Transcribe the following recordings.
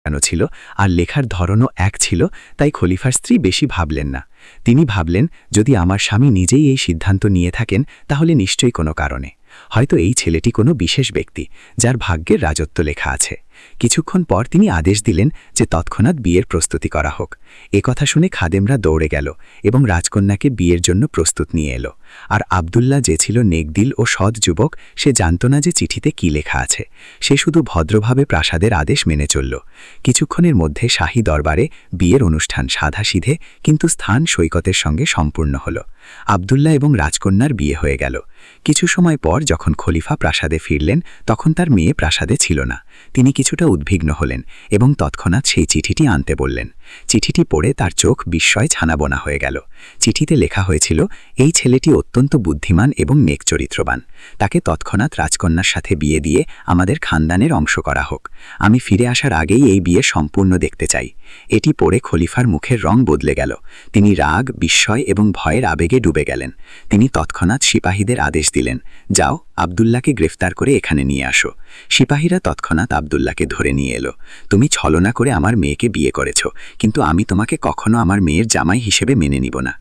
কেন ছিল আর লেখার ধরনও এক ছিল, তাই খলিফার স্ত্রী বেশি ভাবলেন না। তিনি ভাবলেন, যদি আমার স্বামী নিজেই এই সিদ্ধান্ত নিয়ে থাকেন তাহলে নিশ্চয়ই কোনো কারণে, হয়তো এই ছেলেটি কোনো বিশেষ ব্যক্তি যার ভাগ্যের রাজত্ব লেখা আছে। কিছুক্ষণ পর তিনি আদেশ দিলেন যে তৎক্ষণাৎ বিয়ের প্রস্তুতি করা হোক। কথা শুনে খাদেমরা দৌড়ে গেল এবং রাজকন্যাকে বিয়ের জন্য প্রস্তুত নিয়ে এলো। আর আব্দুল্লাহ, যে ছিল নেকদিল ও সৎ যুবক, সে জানত না যে চিঠিতে কি লেখা আছে। সে শুধু ভদ্রভাবে প্রাসাদের আদেশ মেনে চলল। কিছুক্ষণের মধ্যে শাহী দরবারে বিয়ের অনুষ্ঠান সাধাসিধে কিন্তু স্থান সৈকতের সঙ্গে সম্পূর্ণ হল। আব্দুল্লাহ এবং রাজকন্যার বিয়ে হয়ে গেল। কিছু সময় পর যখন খলিফা প্রাসাদে ফিরলেন, তখন তার মেয়ে প্রাসাদে ছিল না। তিনি কিছুটা উদ্বিগ্ন হলেন এবং তৎক্ষণাৎ সেই চিঠিটি আনতে বললেন। চিঠিটি পড়ে তার চোখ বিস্ময়ে ছানাবোনা হয়ে গেল। চিঠিতে লেখা হয়েছিল, এই ছেলেটি অত্যন্ত বুদ্ধিমান এবং নেক চরিত্রবান। তাকে তৎক্ষণাৎ রাজকন্যার সাথে বিয়ে দিয়ে আমাদের খানদানের অংশ করা হোক। আমি ফিরে আসার আগেই এই বিয়ে সম্পূর্ণ দেখতে চাই। এটি পড়ে খলিফার মুখের রং বদলে গেল। তিনি রাগ, বিস্ময় এবং ভয়ের আবেগে ডুবে গেলেন। তিনি তৎক্ষণাৎ সিপাহীদের আদেশ দিলেন, যাও, আব্দুল্লাহকে গ্রেফতার করে এখানে নিয়ে আসো। সিপাহীরা তৎক্ষণাৎ আব্দুল্লাহকে ধরে নিয়ে এলো। তুমি ছলনা করে আমার মেয়েকে বিয়ে করেছ, কিন্তু আমি তোমাকে কখনো আমার মেয়ের জামাই হিসেবে মেনে নিব না।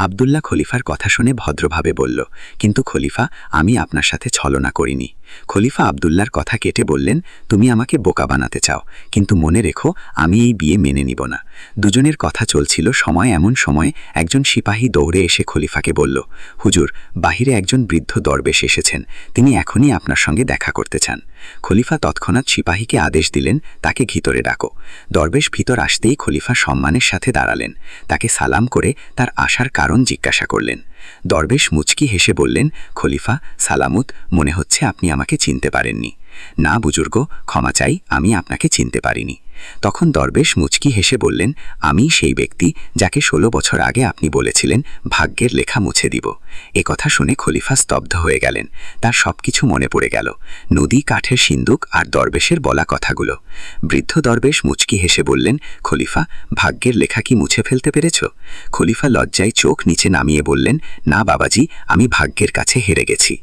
আব্দুল্লাহ খলিফার কথা শুনে ভদ্রভাবে বলল, কিন্তু খলিফা, আমি আপনার সাথে ছলনা করিনি। খলিফা আব্দুল্লাহর কথা কেটে বললেন, তুমি আমাকে বোকা বানাতে চাও, কিন্তু মনে রেখো, আমি এই বিয়ে মেনে নিব না। দুজনের কথা চলছিল, এমন সময় একজন সিপাহী দৌড়ে এসে খলিফাকে বলল, হুজুর, বাহিরে একজন বৃদ্ধ দরবেশ এসেছেন, তিনি এখনই আপনার সঙ্গে দেখা করতে চান। খলিফা তৎক্ষণাৎ সিপাহীকে আদেশ দিলেন, তাকে ভিতরে ডাকো। দরবেশ ভিতর আসতেই খলিফা সম্মানের সাথে দাঁড়ালেন। তাকে সালাম করে তার আসার কারণ জিজ্ঞাসা করলেন। দরবেশ মুচকি হেসে বললেন, খলিফা সালামুত, মনে হচ্ছে আপনি আমাকে চিনতে পারেননি। না বুজুর্গ, ক্ষমা চাই, আমি আপনাকে চিনতে পারিনি। তখন দরবেশ মুচকি হেসে বললেন, আমি সেই ব্যক্তি যাকে 16 বছর আগে আপনি বলেছিলেন ভাগ্যের লেখা মুছে দিব। কথা শুনে খলিফা স্তব্ধ হয়ে গেলেন। তার সবকিছু মনে পড়ে গেল, নদী, কাঠের সিন্দুক আর দরবেশের বলা কথাগুলো। বৃদ্ধ দরবেশ মুচকি হেসে বললেন, খলিফা, ভাগ্যের লেখা কি মুছে ফেলতে পেরেছ? খলিফা লজ্জায় চোখ নিচে নামিয়ে বললেন, না বাবাজি, আমি ভাগ্যের কাছে হেরে গেছি।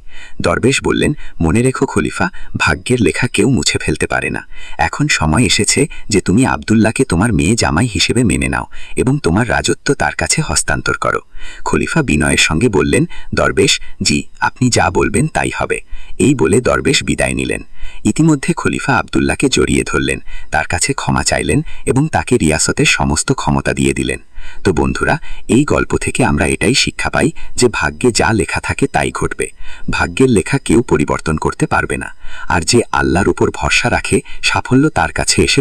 দরবেশ বললেন, মনে রেখো খলিফা, ভাগ্যের লেখা কেউ মুছে ফেলতে পারে না। এখন সময় এসেছে যে তুমি আব্দুল্লাহকে তোমার মেয়ে জামাই হিসেবে মেনে নাও এবং তোমার রাজত্ব তার কাছে হস্তান্তর করো। খলিফা বিনয়ের সঙ্গে বললেন, দরবেশ জি, আপনি যা বলবেন তাই হবে। এই বলে দরবেশ বিদায় নিলেন। ইতিমধ্যে খলিফা আব্দুল্লাহকে জড়িয়ে ধরলেন, তার কাছে ক্ষমা চাইলেন এবং তাকে রিয়াসতের সমস্ত ক্ষমতা দিয়ে দিলেন। তো বন্ধুরা, এই গল্প থেকে আমরা এটাই শিক্ষা পাই যে ভাগ্যে যা লেখা থাকে তাই ঘটবে। ভাগ্যের লেখা কেউ পরিবর্তন করতে পারবে না। আর যে আল্লাহর উপর ভরসা রাখে, সাফল্য তার কাছে এসে